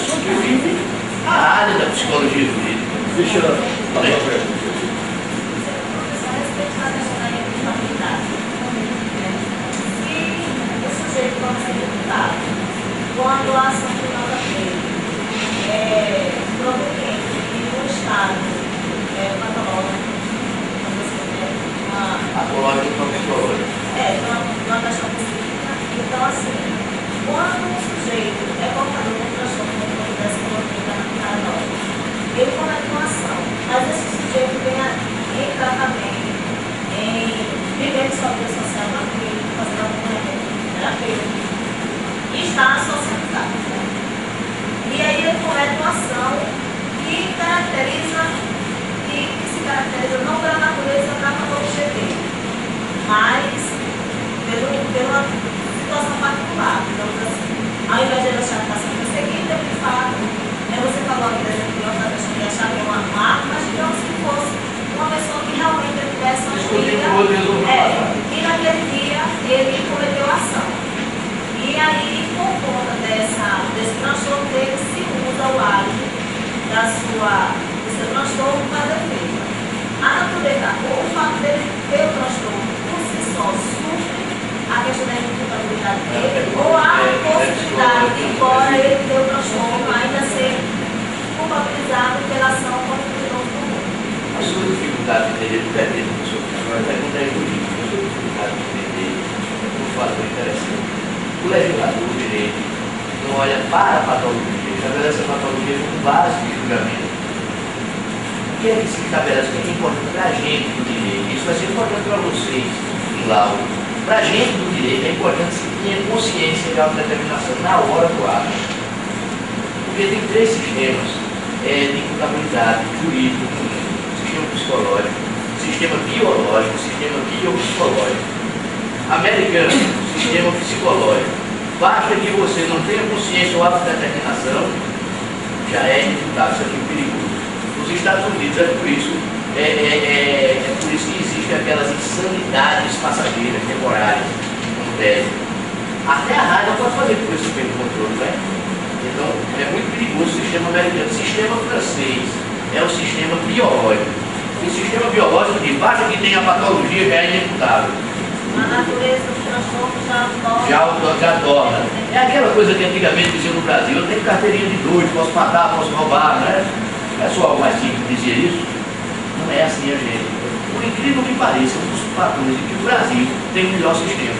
pessoa que vive a área da psicologia jurídica. Deixa eu fazer uma pergunta. Quando a ação penal da feita é proveniente de um estado patológico, Patológico ou psicológico. uma questão psíquica. Então, assim, quando um sujeito é portador de um transtorno como dessa coloquinha paranoia, ele comete uma ação, mas esse sujeito vem em tratamento, vivendo sua vida social na clínica, fazendo algum remédio terapêutico, e está socializado. E aí ele comete uma ação que se caracteriza não pela natureza da patologia dele, mas pela situação particular. Então, assim, ao invés de ele achar que está sendo perseguido, ele de fato, você falou aqui da questão de achar que é uma arma, mas digamos que fosse uma pessoa que realmente tivesse uma vida, e naquele dia ele cometeu a ação. E aí, por conta desse transtorno dele, se usa o hábito do seu transtorno para defesa. A natureza, o fato dele ter o transtorno por si só supre a questão da imputabilidade dele, ou há a possibilidade de, embora ele ter o transtorno, ainda ser culpabilizado pela ação contra o criminoso comum. A sua dificuldade de entender o perdido do seu personagem é pergunta jurídica. A sua dificuldade de entender um fato interessante. O legislador do direito não olha para a patologia, estabelece a patologia como base de julgamento. O que é que se estabelece? O que é importante para a gente do direito? Isso vai ser importante para vocês, em laudo. Para a gente do direito é importante que se tenha consciência de autodeterminação na hora do ato. Porque tem três sistemas de imputabilidade jurídico, sistema psicológico, sistema biológico, sistema biopsicológico. Americano, sistema psicológico. Basta que você não tenha consciência ou autodeterminação, já é imputável, isso aqui é perigoso. Nos Estados Unidos é por isso que existem aquelas insanidades passageiras, temporárias, no tese. Até a raiva pode fazer por esse tipo de controle, né? Então, é muito perigoso o sistema americano. O sistema francês é o sistema biológico. O sistema biológico diz, basta que tenha patologia, já é inimputável. A natureza do transtorno já torna. É aquela coisa que antigamente diziam no Brasil, eu tenho carteirinha de doido, posso matar, posso roubar, né? O pessoal mais simples dizia isso. Não é assim, a gente. Por incrível que pareça, um dos fatores em que o Brasil tem o melhor sistema.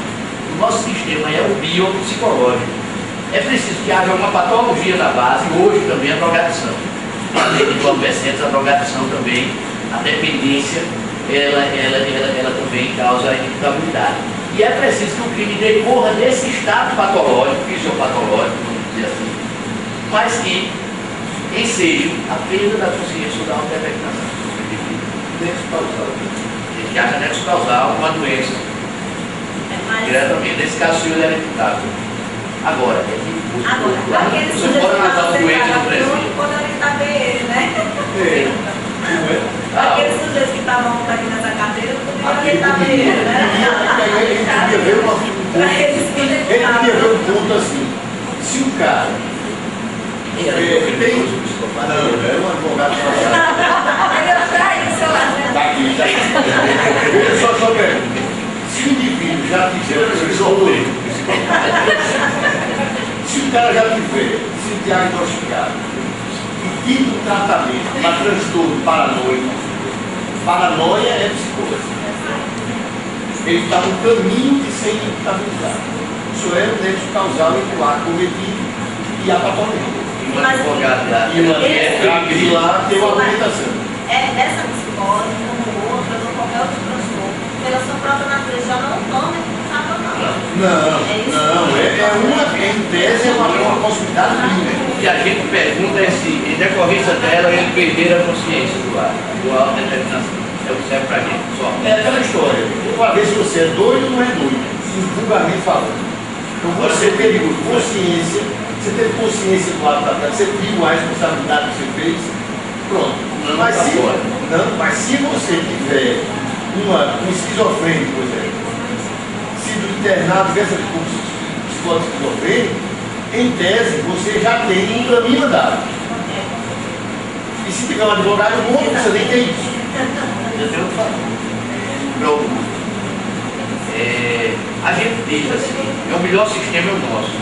O nosso sistema é o biopsicológico. É preciso que haja uma patologia na base, hoje também a drogadição. Além de entorpecentes, a drogadição também, a dependência, ela também causa a inimputabilidade. E é preciso que o crime decorra desse estado patológico, fisiopatológico, vamos dizer assim, mas que enseje a perda da consciência ou da autodeterminação. Nexo causal. Ele que acha nexo causal uma doença. Diretamente. Nesse caso, ele era imputável. Agora, você pode matar um doente no presente. Poderia estar bem ele, né? Aqueles sujeitos que estavam aqui nessa cadeira, poderia estar bem ele, né? Ele podia ver um ponto assim. Se o cara Ele era Não, era um advogado social. Ele ia trair o seu lado. Tá aqui. Veja só pergunta. Se o indivíduo já tiver se o cara já tiver se diagnosticado e tido tratamento para transtorno paranoico, paranoia é psicose. Ele está no caminho de ser imputabilizado. Isso é o nexo causal entre o ato cometido e a patologia. um advogado lá. E uma e lá tem uma argumentação. Essa psicose, como outras, ou qualquer outro transtorno, pela sua própria natureza, já não toma imputável, não. Em tese é uma possibilidade mínima. O que a gente pergunta é se, em decorrência dela, ele perder a consciência do ato, do autodeterminação. É o que serve pra gente, só. É aquela história. Uma vez se você é doido ou não é doido, vulgarmente falando. Então você teve consciência, você teve consciência do ato da prática, você viu a responsabilidade que você fez, pronto. Mas se você tiver um esquizofrênico, por exemplo, sido internado dessa psicólogo esquizofrênico, em tese, você já tem um caminho andado. E se tiver um advogado bom, não precisa nem ter isso. Eu tenho outro fator. Meu Augusto. A gente diz assim, o melhor sistema é o nosso.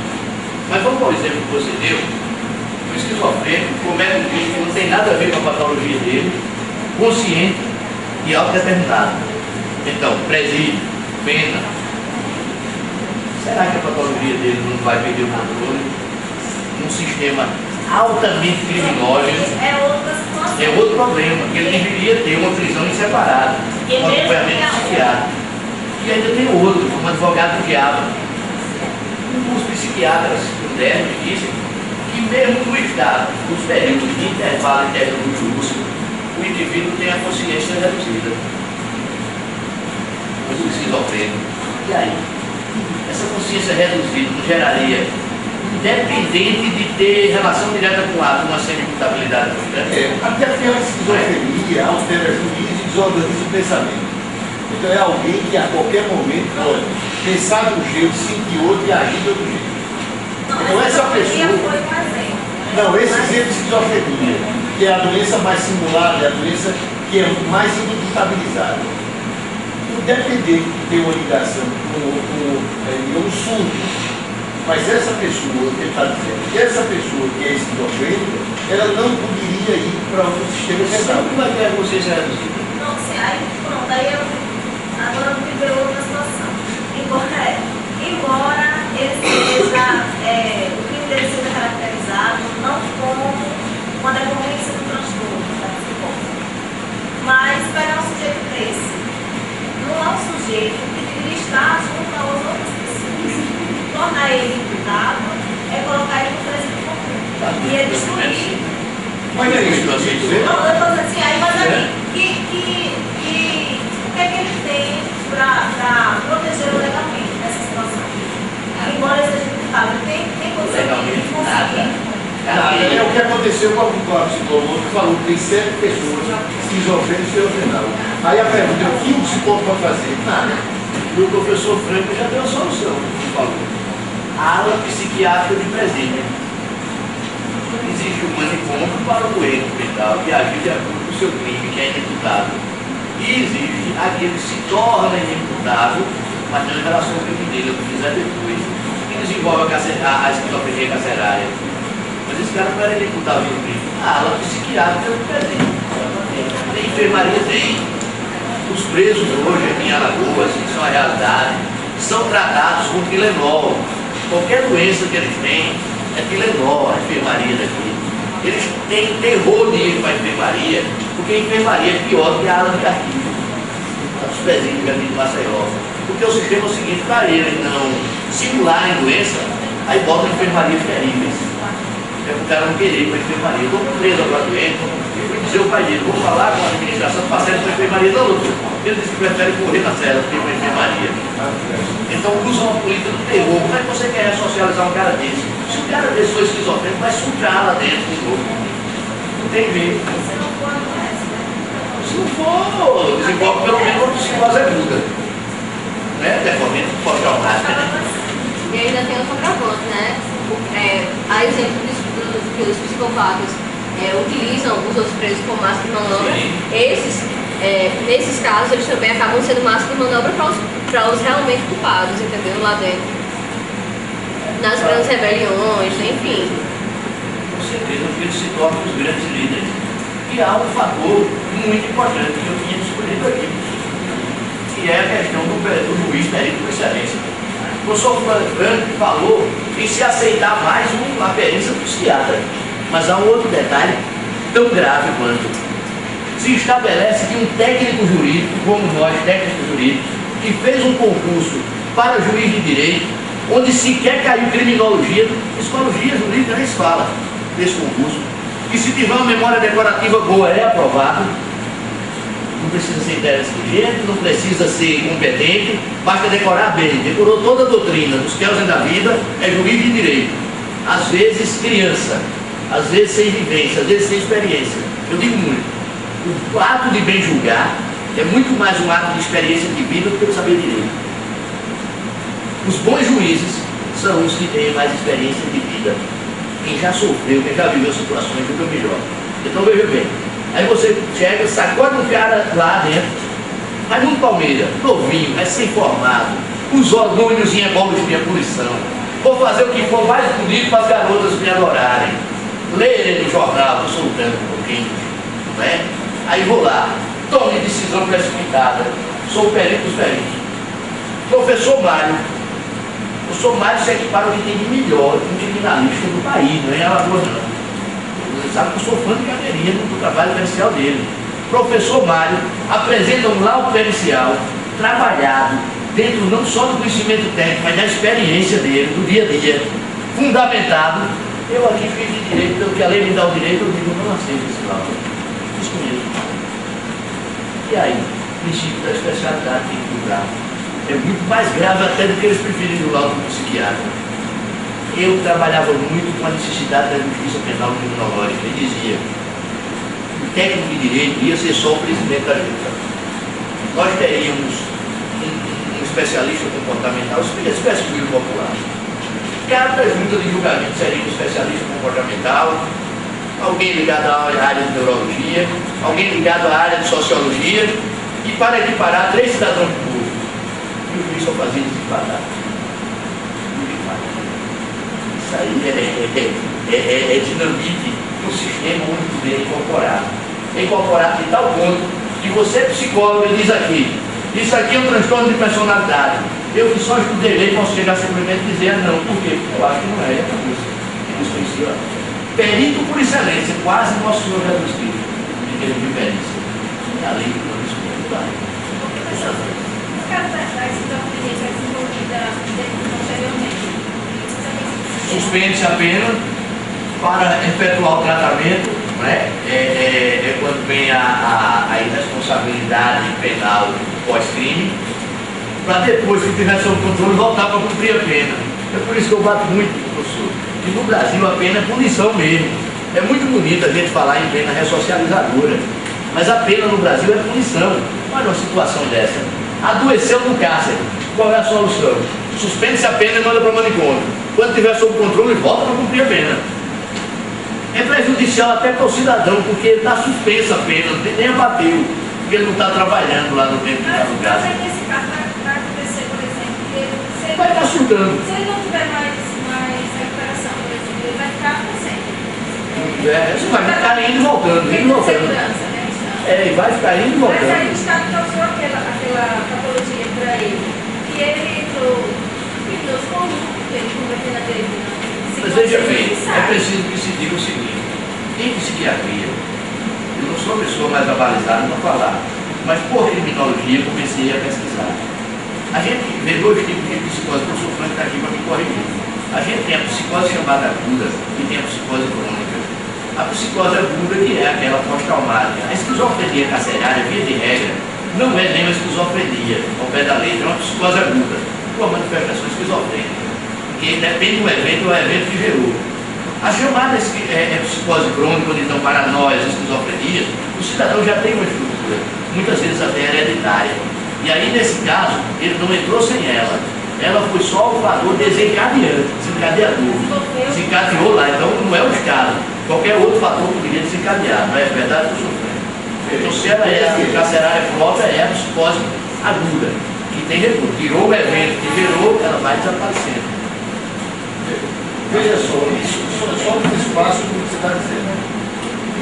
Mas vamos ao exemplo que você deu. O esquizofrênico comete um crime que não tem nada a ver com a patologia dele, consciente e autodeterminado. Então, presídio, pena. Será que a patologia dele não vai perder o controle num sistema altamente criminógeno? É outro problema, porque ele deveria ter uma prisão em separado, um acompanhamento psiquiátrico. E ainda tem outro, como advogado do diabo. Os psiquiatras modernos dizem que mesmo no estado, nos períodos de intervalo interlúdio, o indivíduo tem a consciência reduzida. Mas o esquizofrênico, e aí? Essa consciência reduzida não geraria, independente de ter relação direta com o ato, uma semi-imputabilidade muito grande? Até porque a esquizofrenia altera juízo e desorganiza o pensamento. Então é alguém que a qualquer momento pode pensar de um jeito, sentir outro e agir de outro jeito. Então essa pessoa... Não, esse exemplo de esquizofrenia, que é a doença mais simulada, é a doença que é mais inimputabilizada. Independente de ter uma ligação com um surdo, mas essa pessoa, ele está dizendo, que essa pessoa que é esquizofrênica, ela não poderia ir para um sistema central. Como vai ter a consciência reduzida? Não sei, aí pronto, aí agora eu vou ver outra situação. Embora ele seja, o crime dele seja caracterizado não como uma decorrência do transtorno da psicose, mas pegar um sujeito desse, não é um sujeito que deveria estar junto às outras pessoas. Tornar ele imputado é colocar ele no presídio comum. E é destruir. Mas é isso que eu sei dizer? Não, eu estou dizendo assim, aí, mas ali, o que é que ele tem para protegê-lo legalmente nessa situação? Embora ele seja imputado, ele tem condição de conseguir. É o que aconteceu com a psicóloga que falou que tem 7 pessoas esquizofrênicas e esquizofrênicas. Aí a pergunta é: o que o psicólogo pode fazer? Nada. E o professor Franco já deu a solução, ele falou. A ala psiquiátrica de presídio. Existe um manicômio para o doente mental que agir de acordo com o seu crime, que é inimputável. E existe aquele que se torna inimputável, mas não em relação ao crime dele, o que fizer depois, que desenvolve a esquizofrenia carcerária. Mas esse cara não era inimputável no crime. A ala psiquiátrica do presídio. Tem enfermaria, tem. Os presos hoje aqui em Alagoas, isso é uma realidade, são tratados com Tilenol. Qualquer doença que eles têm é Tilenol, a enfermaria daqui. Eles têm terror de ir para a enfermaria, porque a enfermaria é pior que a ala de arquivo, os presídios aqui de Maceió. Porque o sistema é o seguinte: para eles não simularem doença, aí botam enfermarias terríveis. É para o cara não querer ir para a enfermaria. Estou preso agora doente, e fui dizer ao pai dele: vou falar com a administração para passar ele para a enfermaria. Não, doutor. Ele disse que prefere correr na cela do que ir para a enfermaria. Então usam uma política do terror. Como é que você quer socializar um cara desse? Se o cara desse for esquizofrênico, vai sujar lá dentro de novo. Não tem jeito. Se não for, desenvolve pelo menos uma psicose aguda. Né? Decorrente pós-traumática, né? E ainda tem outro agravante, né? A exemplo que os psicopatas utilizam os outros presos como massa de manobra. Nesses casos, eles também acabam sendo massa de manobra para os realmente culpados, entendeu? Lá dentro. Nas grandes rebeliões, enfim. Com certeza, porque eles se tornam os grandes líderes. E há um fator muito importante que eu tinha escolhido aqui, que é a questão do juiz perito por excelência. O professor Franco falou em se aceitar mais uma perícia do psiquiatra. Mas há um outro detalhe tão grave quanto: se estabelece que um técnico jurídico, como nós, técnicos jurídicos, que fez um concurso para juiz de direito, onde sequer caiu criminologia, psicologia jurídica nem se fala desse concurso, que se tiver uma memória decorativa boa é aprovado, não precisa ser inteligente, não precisa ser competente, basta decorar bem. Decorou toda a doutrina dos Kelsen da vida, é juiz de direito. Às vezes criança, às vezes sem vivência, às vezes sem experiência. Eu digo muito, o ato de bem julgar é muito mais um ato de experiência de vida do que o saber direito. Os bons juízes são os que têm mais experiência de vida. Quem já sofreu, quem já viveu situações muito melhor. Então veja bem, aí você chega, sacode um cara lá dentro, Raimundo Palmeira, novinho, recém-formado, os hormônios em ebulição, vou fazer o que for mais bonito para as garotas me adorarem, lerem no jornal, eu sou branco, quente, não é? Aí vou lá, tome decisão precipitada, sou o perito dos peritos. Professor Mário, o professor Mário se equipara o que tem de melhor, um criminalista do país, não é em Alagoas não. Você sabe que eu sou fã de carteirinha do trabalho pericial dele. Professor Mário apresenta um laudo pericial trabalhado dentro não só do conhecimento técnico, mas da experiência dele, do dia a dia, fundamentado. Eu aqui fiz de direito, pelo que a lei me dá o direito, eu digo, não aceito esse laudo. Isso mesmo. E aí, o princípio da especialidade tem que mudar. É muito mais grave até do que eles preferirem o laudo do psiquiatra. Eu trabalhava muito com a necessidade da justiça penal criminológica. Ele dizia, o técnico de direito ia ser só o presidente da junta. Nós teríamos um especialista comportamental, se tivesse civil popular. Cada junta de julgamento seria um especialista comportamental, alguém ligado à área de neurologia, alguém ligado à área de sociologia, e para equiparar 3 cidadãos públicos. E o juiz só fazia desempatar. Isso aí é dinamite no sistema muito bem incorporado. É incorporado de tal ponto que você, psicólogo, diz aqui, isso aqui é um transtorno de personalidade. Eu que só estudei lei posso chegar simplesmente e dizer não, por quê? Eu acho que não é a coisa. Isso conhecia. Perito por excelência, quase Nosso Senhor Jesus Cristo, de termo de perícia. E a lei não isso mesmo, tá? Os casos da esquizofrenia desenvolvida posteriormente, suspende-se a pena para efetuar o tratamento, né? Quando vem a irresponsabilidade penal pós-crime, para depois, se tiver sob controle, voltar para cumprir a pena. É por isso que eu bato muito, professor, que no Brasil a pena é punição mesmo. É muito bonito a gente falar em pena ressocializadora, mas a pena no Brasil é punição. Olha uma situação dessa. Adoeceu no cárcere. Qual é a solução? Suspende-se a pena e manda para o manicômio. Quando tiver sob controle, volta para cumprir a pena. É prejudicial até para o cidadão, porque está suspensa a pena, nem abateu, porque ele não está trabalhando lá no tempo que está no caso. Mas nesse caso vai acontecer, por exemplo, que se ele, Vai estar surtando. Se ele não tiver mais recuperação, por exemplo, ele vai ficar para sempre. Isso vai ficar indo e voltando, indo e voltando. Segurança, né? E vai ficar indo e Mas aí voltando. o Estado causou aquela patologia para ele. E ele entrou em hipnose comum, que ele converteu na dele. Mas veja bem, é preciso que se diga o seguinte, em psiquiatria, eu não sou a pessoa mais abalizada para falar, mas por criminologia comecei a pesquisar. A gente vê 2 tipos de psicose, o professor Franco está aqui para me corrigir. A gente tem a psicose chamada aguda e tem a psicose crônica. A psicose aguda, que é aquela pós-traumática. A esquizofrenia carcerária, via de regra, não é nem uma esquizofrenia, ao pé da letra, é uma psicose aguda, com a manifestação esquizofrênica, que depende do evento, é o evento que gerou. A chamada psicose crônica, onde estão paranoias, esquizofrenias, o cidadão já tem uma estrutura, muitas vezes até hereditária. E aí, nesse caso, ele não entrou sem ela. Ela foi só o fator desencadeador, desencadeou lá. Então, não é o Estado. Qualquer outro fator poderia desencadear, não é verdade, professor? Então, se ela é a carcerária flota, é a psicose aguda, que tem recurso. Tirou o evento que gerou, ela vai desaparecendo. Veja só, isso só um espaço do que você está dizendo.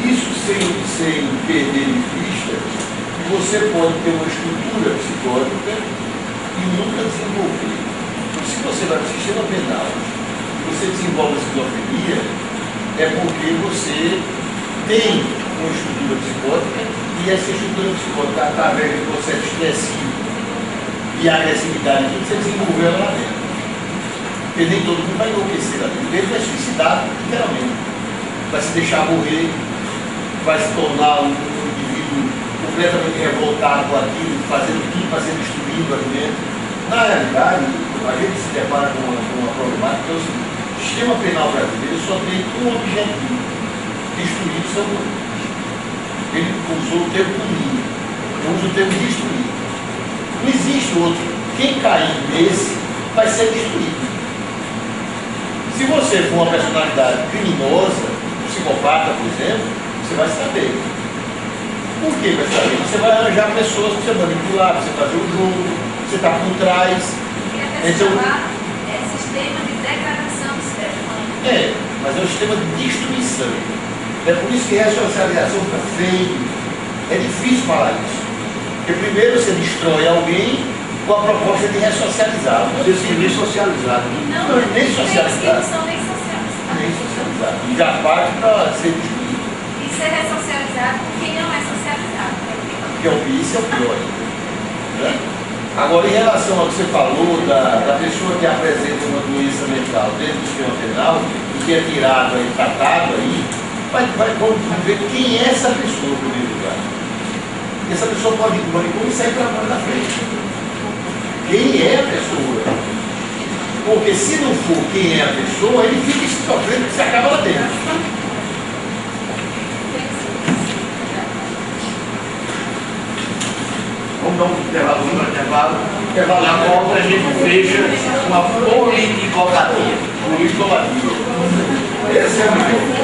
Isso sem perder de vista que você pode ter uma estrutura psicótica e nunca desenvolver. Então, se você vai para o sistema penal e você desenvolve a esquizofrenia, é porque você tem uma estrutura psicótica e essa estrutura psicótica, através do processo expressivo e a agressividade que você desenvolveu lá dentro. Porque nem todo mundo vai enlouquecer lá dentro. Ele vai suicidar, literalmente. Vai se deixar morrer, vai se tornar um indivíduo completamente revoltado com aquilo, fazendo destruindo o alimento. Na realidade, a gente se depara com uma problemática que é o seguinte: o sistema penal brasileiro só tem um objetivo: destruir o seu corpo. Ele usou o termo punir, eu uso o termo destruir. Não existe outro. Quem cair nesse vai ser destruído. Se você for uma personalidade criminosa, psicopata, por exemplo, você vai saber. Por que vai saber? Você vai arranjar pessoas para você manipular, para você fazer o jogo, você está por trás. E até se Então, chamar sistema de degradação do ser humano. mas é um sistema de destruição. É por isso que ressocialização fica feio. É difícil falar isso. Porque primeiro você destrói alguém com a proposta de ressocializar. Você se vê socializado. E não, Não, nem tem os que socializado. não são nem socializados. Nem socializado. E já parte para ser destruído. E ser ressocializado com quem não é socializado. Porque o vício é o pior. Né? Agora, em relação ao que você falou da pessoa que apresenta uma doença mental dentro do sistema penal e que é tirado aí, tratado aí, vamos ver quem é essa pessoa, em primeiro lugar. Essa pessoa pode ir para o manicômio e sair para na frente. Quem é a pessoa? Porque se não for quem é a pessoa, ele fica esquizofrênico e se acaba lá dentro. Vamos dar um intervalo, Intervalo. Na volta a gente fecha uma politicopatia. Por isso, esse é o